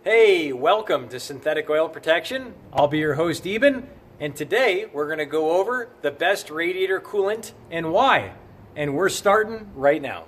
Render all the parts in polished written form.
Hey, welcome to Synthetic Oil Protection. I'll be your host, Eben, and today we're going to go over the best radiator coolant and why. And we're starting right now.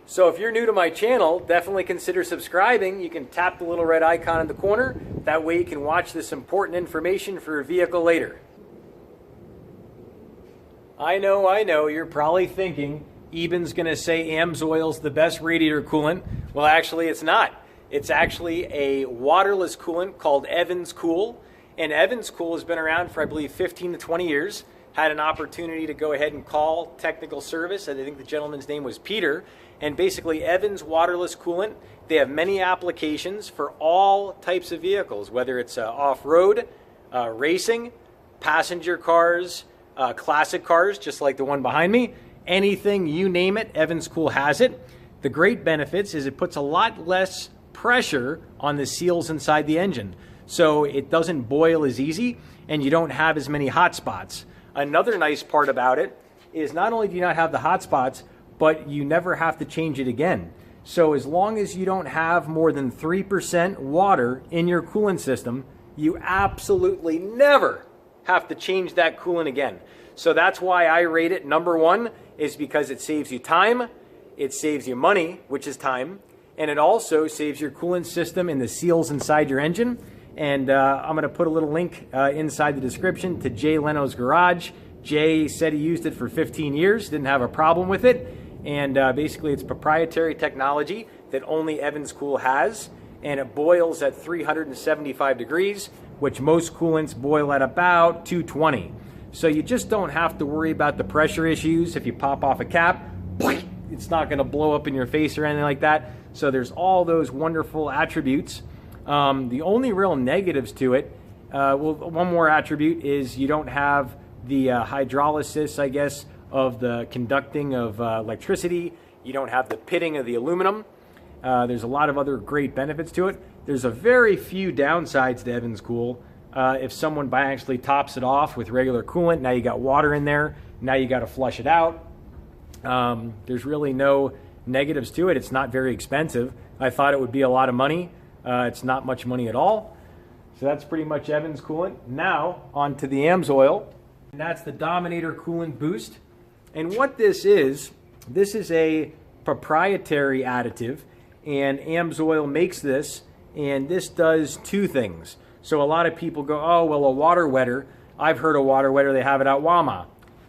So if you're new to my channel, definitely consider subscribing. You can tap the little red icon in the corner. That way you can watch this important information for your vehicle later. I know, you're probably thinking Eben's going to say AMSOIL's the best radiator coolant. Well, actually, it's not. It's actually a waterless coolant called Ebens Cool. And Ebens Cool has been around for, I believe, 15 to 20 years. Had an opportunity to go ahead and call technical service. I think the gentleman's name was Peter. And basically, Ebens waterless coolant, they have many applications for all types of vehicles, whether it's off-road, racing, passenger cars, classic cars, just like the one behind me. Anything, you name it, Ebens Cool has it. The great benefits is it puts a lot less pressure on the seals inside the engine, so it doesn't boil as easy and you don't have as many hot spots. Another nice part about it is not only do you not have the hot spots, but you never have to change it again. So as long as you don't have more than 3% water in your coolant system, you absolutely never have to change that coolant again. So that's why I rate it number one, is because it saves you time, it saves you money, which is time, and it also saves your coolant system and the seals inside your engine. And I'm going to put a little link inside the description to Jay Leno's garage. Jay said he used it for 15 years, didn't have a problem with it. And basically it's proprietary technology that only Ebens Cool has. And it boils at 375 degrees, which most coolants boil at about 220. So you just don't have to worry about the pressure issues. If you pop off a cap, it's not going to blow up in your face or anything like that. So there's all those wonderful attributes. The only real negatives to it, well, one more attribute is you don't have the hydrolysis, I guess, of the conducting of electricity. You don't have the pitting of the aluminum. There's a lot of other great benefits to it. There's a very few downsides to Ebens Cool. If someone by actually tops it off with regular coolant, now you got water in there, now you got to flush it out. There's really no negatives to it. It's not very expensive. I thought it would be a lot of money. It's not much money at all. So that's pretty much Ebens Coolant. Now on to the AMSOIL, and that's the Dominator Coolant Boost. And what this is a proprietary additive, and AMSOIL makes this, and this does two things. So a lot of people go, oh, well, a water wetter. I've heard a water wetter, they have it at Wama.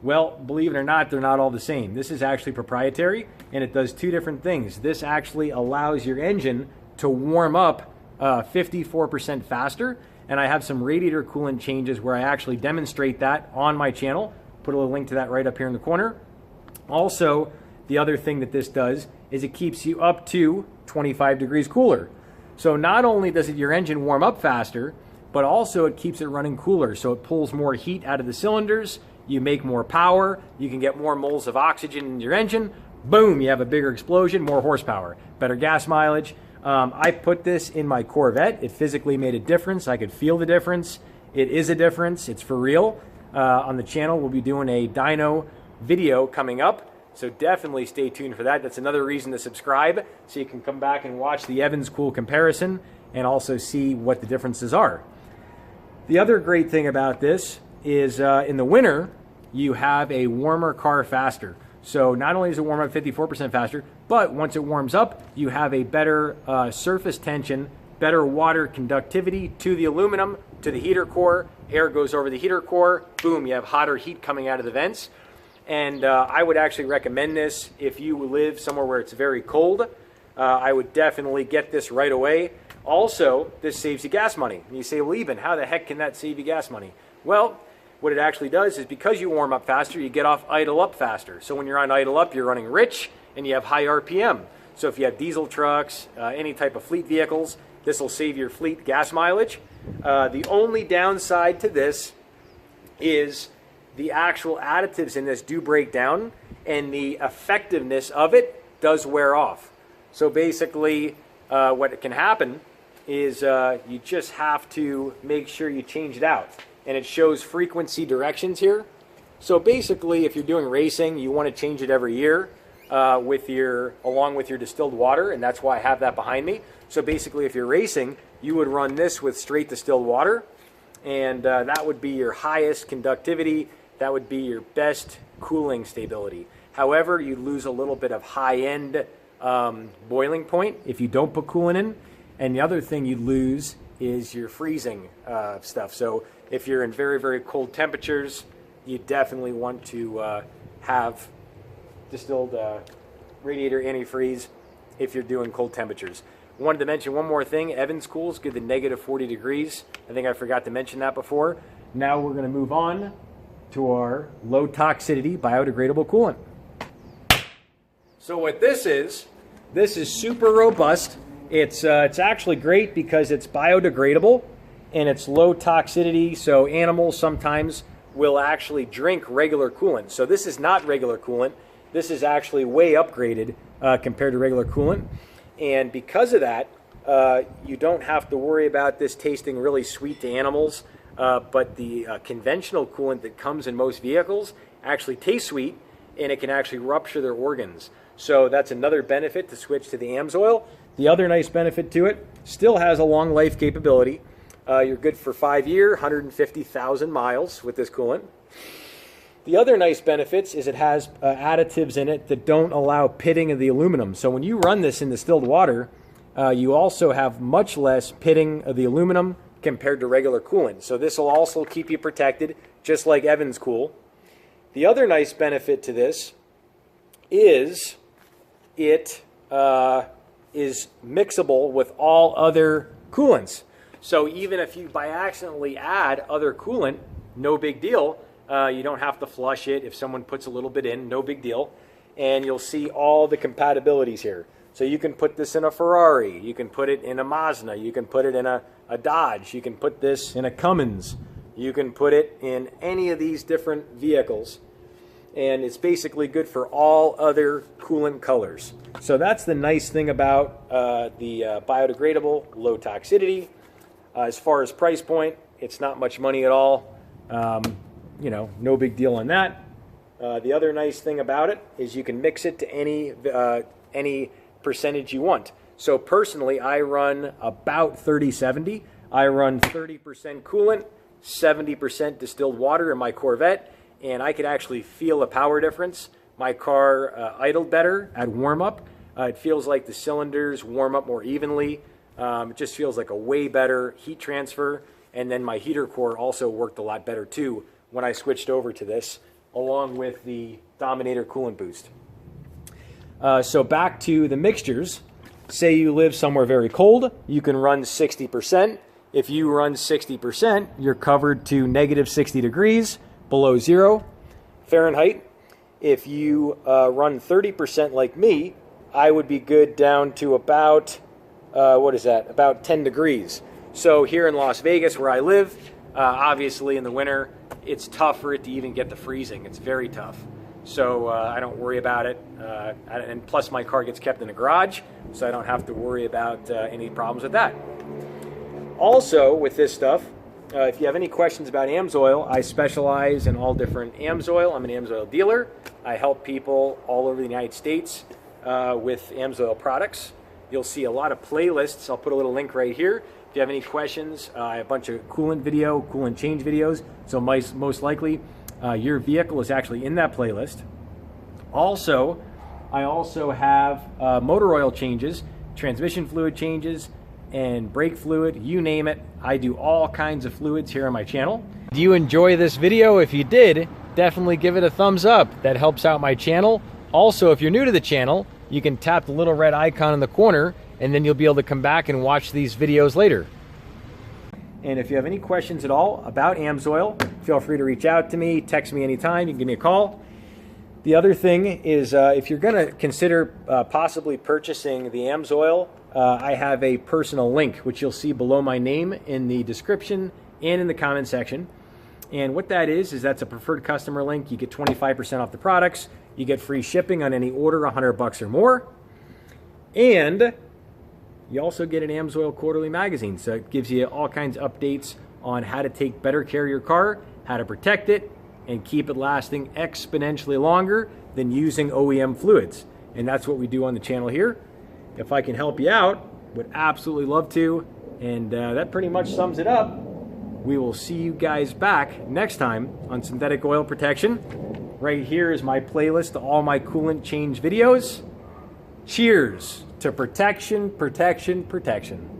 Well, believe it or not, they're not all the same. This is actually proprietary, and it does two different things. This actually allows your engine to warm up 54% faster, and I have some radiator coolant changes where I actually demonstrate that on my channel. Put a little link to that right up here in the corner. Also, the other thing that this does is it keeps you up to 25 degrees cooler. So not only does your engine warm up faster, but also it keeps it running cooler. So it pulls more heat out of the cylinders, you make more power, you can get more moles of oxygen in your engine, boom, you have a bigger explosion, more horsepower, better gas mileage. I put this in my Corvette. It physically made a difference. I could feel the difference. It is a difference. It's for real. On the channel, we'll be doing a dyno video coming up, so definitely stay tuned for that. That's another reason to subscribe, so you can come back and watch the Ebens Cool comparison and also see what the differences are. The other great thing about this is in the winter, you have a warmer car faster. So not only does it warm up 54% faster, but once it warms up, you have a better surface tension, better water conductivity to the aluminum, to the heater core. Air goes over the heater core, boom, you have hotter heat coming out of the vents. And I would actually recommend this if you live somewhere where it's very cold. I would definitely get this right away. Also, this saves you gas money. And you say, well, Eben, how the heck can that save you gas money? Well, what it actually does is because you warm up faster, you get off idle up faster. So when you're on idle up, you're running rich and you have high RPM. So if you have diesel trucks, any type of fleet vehicles, this will save your fleet gas mileage. The only downside to this is the actual additives in this do break down and the effectiveness of it does wear off. So basically what can happen is you just have to make sure you change it out. And it shows frequency directions here. So basically, if you're doing racing, you want to change it every year along with your distilled water, and that's why I have that behind me. So basically, if you're racing, you would run this with straight distilled water, and that would be your highest conductivity. That would be your best cooling stability. However, you'd lose a little bit of high-end boiling point if you don't put coolant in. And the other thing you'd lose is your freezing stuff. So if you're in very, very cold temperatures, you definitely want to have distilled radiator antifreeze if you're doing cold temperatures. Wanted to mention one more thing. Ebens Cool is good to negative 40 degrees. I think I forgot to mention that before. Now we're going to move on to our low toxicity biodegradable coolant. So what this is super robust. It's actually great because it's biodegradable and it's low toxicity, so animals sometimes will actually drink regular coolant. So this is not regular coolant. This is actually way upgraded compared to regular coolant. And because of that, you don't have to worry about this tasting really sweet to animals. But the conventional coolant that comes in most vehicles actually tastes sweet, and it can actually rupture their organs. So that's another benefit to switch to the AMSOIL. The other nice benefit to it, still has a long life capability. You're good for 5 years, 150,000 miles with this coolant. The other nice benefits is it has additives in it that don't allow pitting of the aluminum. So when you run this in distilled water, you also have much less pitting of the aluminum compared to regular coolant. So this will also keep you protected, just like Ebens Cool. The other nice benefit to this is it is mixable with all other coolants. So even if you by accidentally add other coolant, no big deal. You don't have to flush it. If someone puts a little bit in, no big deal. And you'll see all the compatibilities here. So you can put this in a Ferrari, you can put it in a Mazda, you can put it in a Dodge, you can put this in a Cummins, you can put it in any of these different vehicles. And it's basically good for all other coolant colors. So that's the nice thing about the biodegradable low toxicity. As far as price point, it's not much money at all. You know, no big deal on that. The other nice thing about it is you can mix it to any percentage you want. So personally, I run about 30-70. I run 30% coolant, 70% distilled water in my Corvette, and I could actually feel a power difference. My car idled better at warm-up. It feels like the cylinders warm up more evenly. It just feels like a way better heat transfer. And then my heater core also worked a lot better too when I switched over to this, along with the Dominator coolant boost. So back to the mixtures. Say you live somewhere very cold, you can run 60%. If you run 60%, you're covered to negative 60 degrees, below 0 Fahrenheit. If you run 30% like me, I would be good down to about, about 10 degrees. So here in Las Vegas, where I live, obviously in the winter, it's tough for it to even get to freezing. It's very tough. So I don't worry about it. And plus my car gets kept in the garage, so I don't have to worry about any problems with that. Also, with this stuff, if you have any questions about AMSOIL, I specialize in all different AMSOIL. I'm an AMSOIL dealer. I help people all over the United States with AMSOIL products. You'll see a lot of playlists. I'll put a little link right here. If you have any questions, I have a bunch of coolant change videos. So most likely, your vehicle is actually in that playlist. Also, I also have motor oil changes, transmission fluid changes, and brake fluid, you name it. I do all kinds of fluids here on my channel. Do you enjoy this video? If you did, definitely give it a thumbs up. That helps out my channel. Also, if you're new to the channel, you can tap the little red icon in the corner, and then you'll be able to come back and watch these videos later. And if you have any questions at all about AMSOIL, feel free to reach out to me, text me anytime, you can give me a call. The other thing is if you're going to consider possibly purchasing the AMSOIL, I have a personal link, which you'll see below my name in the description and in the comment section. And what that is that's a preferred customer link. You get 25% off the products. You get free shipping on any order, $100 or more. And you also get an AMSOIL quarterly magazine. So it gives you all kinds of updates on how to take better care of your car, how to protect it, and keep it lasting exponentially longer than using OEM fluids. And that's what we do on the channel here. If I can help you out, Would absolutely love to. And that pretty much sums it up. We will see you guys back next time on synthetic oil protection. Right here is my playlist to all my coolant change videos. Cheers to protection, protection, protection.